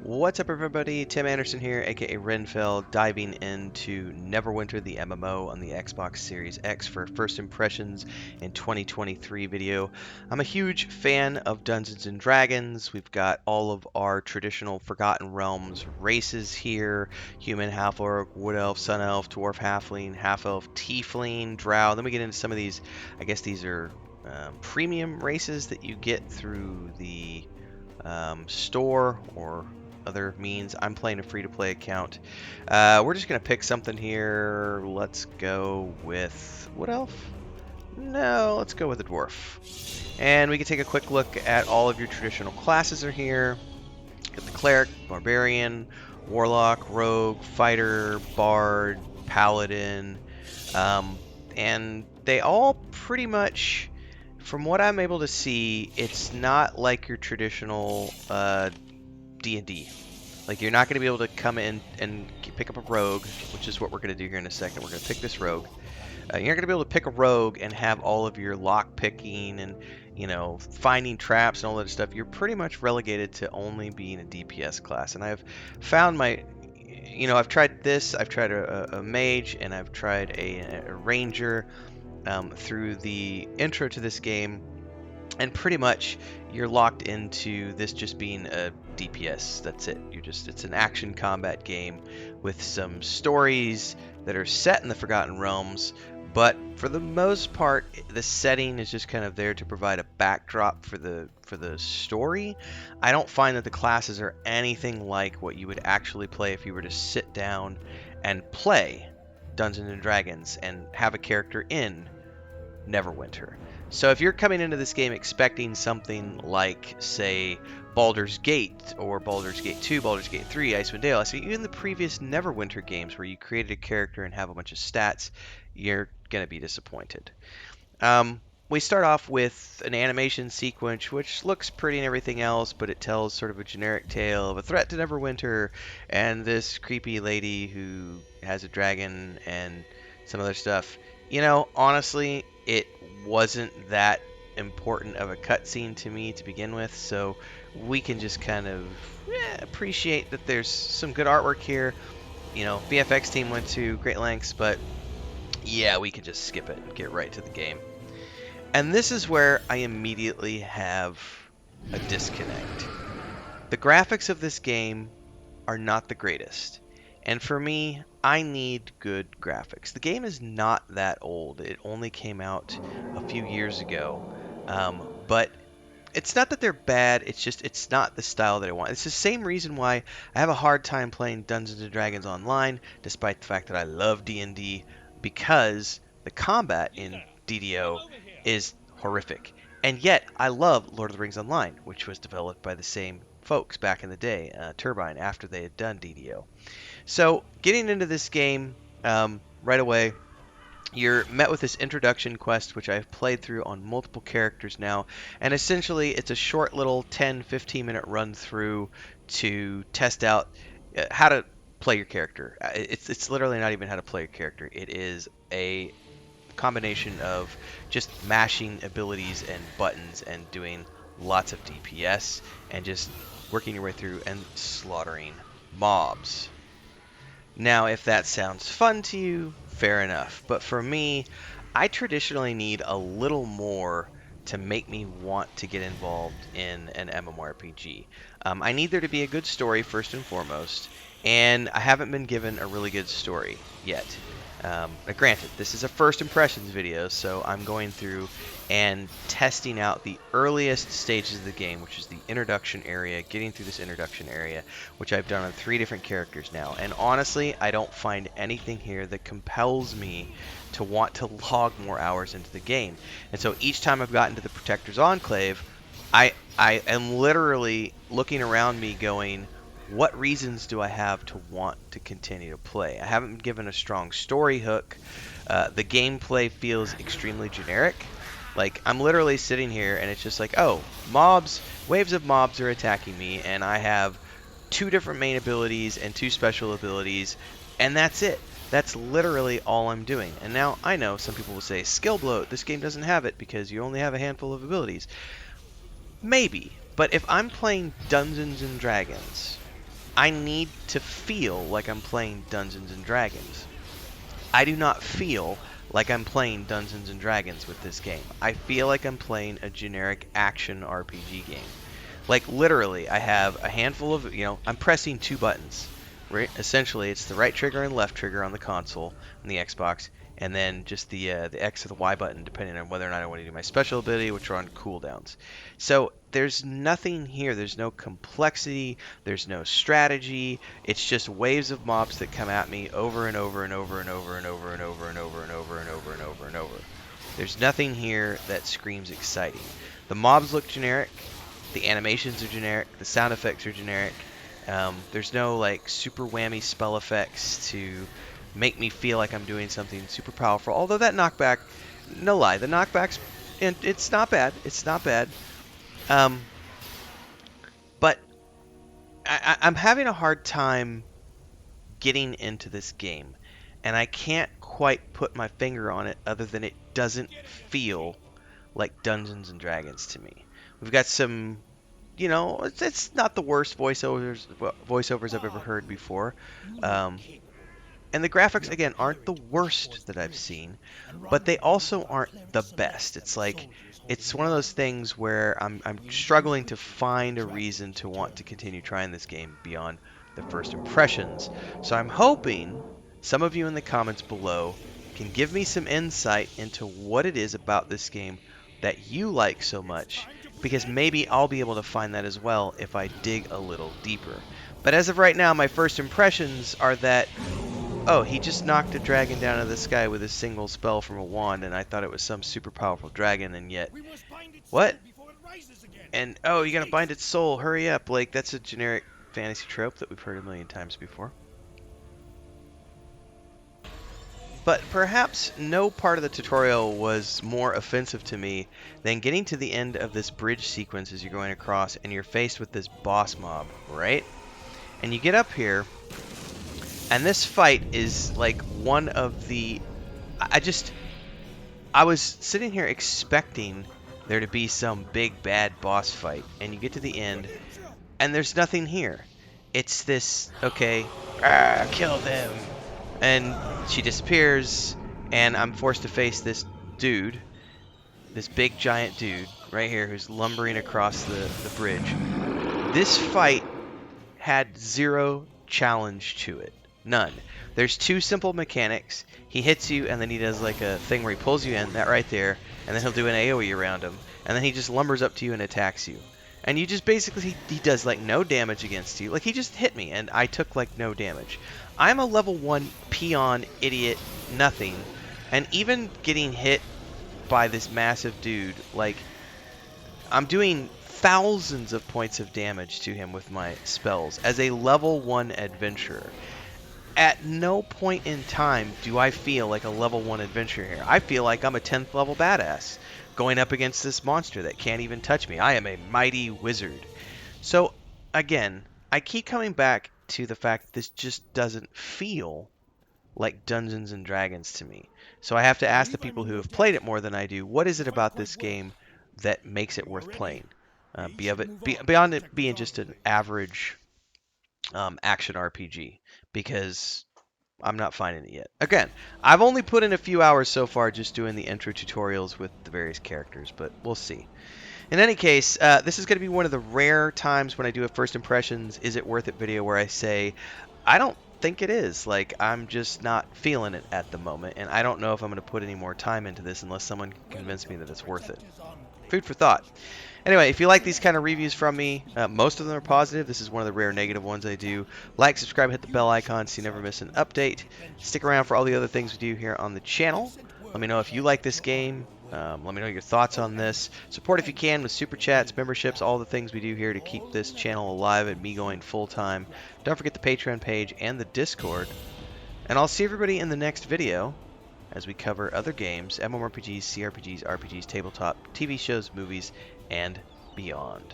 What's up, everybody? Tim Anderson here, aka Renfell, diving into Neverwinter the MMO on the Xbox Series X for First Impressions in 2023 video. I'm a huge fan of Dungeons and Dragons. We've got all of our traditional Forgotten Realms races here: human, half-orc, wood elf, sun elf, dwarf, halfling, half-elf, tiefling, drow. Then we get into some of these. I guess these are premium races that you get through the store or other means. I'm playing a free-to-play account. We're just gonna pick something here. Let's go with wood elf. No, let's go with a dwarf. And we can take a quick look at all of your traditional classes are here. Got the cleric, barbarian, warlock, rogue, fighter, bard, paladin, and they all pretty much, from what I'm able to see, it's not like your traditional D&D. Like, you're not going to be able to come in and pick up a rogue, which is what we're going to do here in a second. We're going to pick this rogue. You're not going to be able to pick a rogue and have all of your lock picking and, finding traps and all that stuff. You're pretty much relegated to only being a DPS class. And I've found I've tried this, I've tried a mage, and I've tried a ranger through the intro to this game. And pretty much you're locked into this just being a DPS. That's it. It's an action combat game with some stories that are set in the Forgotten Realms, but for the most part the setting is just kind of there to provide a backdrop for the story. I don't find that the classes are anything like what you would actually play if you were to sit down and play Dungeons and Dragons and have a character in Neverwinter. So if you're coming into this game expecting something like, say, Baldur's Gate or Baldur's Gate 2, Baldur's Gate 3, Icewind Dale, so even the previous Neverwinter games where you created a character and have a bunch of stats, you're going to be disappointed. We start off with an animation sequence which looks pretty and everything else, but it tells sort of a generic tale of a threat to Neverwinter and this creepy lady who has a dragon and some other stuff. Honestly, it wasn't that important of a cutscene to me to begin with, so we can just kind of appreciate that there's some good artwork here. VFX team went to great lengths, but yeah, we could just skip it and get right to the game. And this is where I immediately have a disconnect. The graphics of this game are not the greatest. And for me, I need good graphics. The game is not that old. It only came out a few years ago. But it's not that they're bad. It's not the style that I want. It's the same reason why I have a hard time playing Dungeons and Dragons Online, despite the fact that I love D&D, because the combat in DDO is horrific. And yet, I love Lord of the Rings Online, which was developed by the same folks back in the day, Turbine, after they had done DDO. So, getting into this game right away, you're met with this introduction quest, which I've played through on multiple characters now, and essentially it's a short little 10-15 minute run through to test out how to play your character. It's literally not even how to play your character. It is a combination of just mashing abilities and buttons and doing lots of DPS and just working your way through and slaughtering mobs. Now, if that sounds fun to you, fair enough. But for me, I traditionally need a little more to make me want to get involved in an MMORPG. I need there to be a good story first and foremost, and I haven't been given a really good story yet. Granted, this is a first impressions video, so I'm going through and testing out the earliest stages of the game, which is the introduction area, getting through this introduction area, which I've done on 3 different characters now. And honestly, I don't find anything here that compels me to want to log more hours into the game. And so each time I've gotten to the Protector's Enclave, I am literally looking around me going, what reasons do I have to want to continue to play? I haven't been given a strong story hook. The gameplay feels extremely generic. Like, I'm literally sitting here and it's just like, oh, waves of mobs are attacking me, and I have 2 different main abilities and 2 special abilities, and that's it. That's literally all I'm doing. And now I know some people will say, skill bloat, this game doesn't have it because you only have a handful of abilities. Maybe, but if I'm playing Dungeons and Dragons, I need to feel like I'm playing Dungeons and Dragons. I do not feel like I'm playing Dungeons and Dragons with this game. I feel like I'm playing a generic action RPG game. Like literally, I have a handful of, I'm pressing two buttons. Right? Essentially, it's the right trigger and left trigger on the console, on the Xbox, and then just the X or the Y button, depending on whether or not I want to do my special ability, which are on cooldowns. So there's nothing here. There's no complexity. There's no strategy. It's just waves of mobs that come at me over and over and over and over and over and over and over and over and over and over and over. There's nothing here that screams exciting. The mobs look generic. The animations are generic. The sound effects are generic. There's no like super whammy spell effects to make me feel like I'm doing something super powerful. Although that knockback, no lie, the knockbacks, and it's not bad. It's not bad. But I'm having a hard time getting into this game, and I can't quite put my finger on it other than it doesn't feel like Dungeons and Dragons to me. We've got some, it's not the worst voiceovers I've ever heard before. And the graphics, again, aren't the worst that I've seen, but they also aren't the best. It's like, it's one of those things where I'm struggling to find a reason to want to continue trying this game beyond the first impressions. So I'm hoping some of you in the comments below can give me some insight into what it is about this game that you like so much, because maybe I'll be able to find that as well if I dig a little deeper. But as of right now, my first impressions are that, oh, he just knocked a dragon down out of the sky with a single spell from a wand, and I thought it was some super powerful dragon, and yet, what? And, oh, you gotta bind its soul, hurry up. Like, that's a generic fantasy trope that we've heard a million times before. But perhaps no part of the tutorial was more offensive to me than getting to the end of this bridge sequence as you're going across and you're faced with this boss mob, right? And you get up here, and this fight is like one of the... I was sitting here expecting there to be some big bad boss fight, and you get to the end, and there's nothing here. It's this, okay, kill them. And she disappears, and I'm forced to face this dude, this big giant dude right here who's lumbering across the bridge. This fight had zero challenge to it. None. There's two simple mechanics. He hits you, and then he does like a thing where he pulls you in, that right there, and then he'll do an AoE around him, and then he just lumbers up to you and attacks you. And you just basically, he does like no damage against you. Like, he just hit me, and I took like no damage. I'm a level 1 peon, idiot, nothing, and even getting hit by this massive dude, like, I'm doing thousands of points of damage to him with my spells as a level 1 adventurer. At no point in time do I feel like a level 1 adventurer here. I feel like I'm a 10th level badass going up against this monster that can't even touch me. I am a mighty wizard. So, again, I keep coming back to the fact that this just doesn't feel like Dungeons and Dragons to me. So I have to ask the people who have played it more than I do, what is it about this game that makes it worth playing? Beyond it being just an average action RPG, because I'm not finding it yet. Again, I've only put in a few hours so far just doing the intro tutorials with the various characters, but we'll see. In any case, this is going to be one of the rare times when I do a first impressions, is it worth it video where I say, I don't think it is. Like, I'm just not feeling it at the moment, and I don't know if I'm going to put any more time into this unless someone can convince me that it's worth it. Food for thought. Anyway, if you like these kind of reviews from me, most of them are positive. This is one of the rare negative ones I do. Like, subscribe, hit the bell icon so you never miss an update. Stick around for all the other things we do here on the channel. Let me know if you like this game. Let me know your thoughts on this. Support if you can with super chats, memberships, all the things we do here to keep this channel alive and me going full time. Don't forget the Patreon page and the Discord. And I'll see everybody in the next video as we cover other games, MMORPGs, CRPGs, RPGs, tabletop, TV shows, movies, and beyond.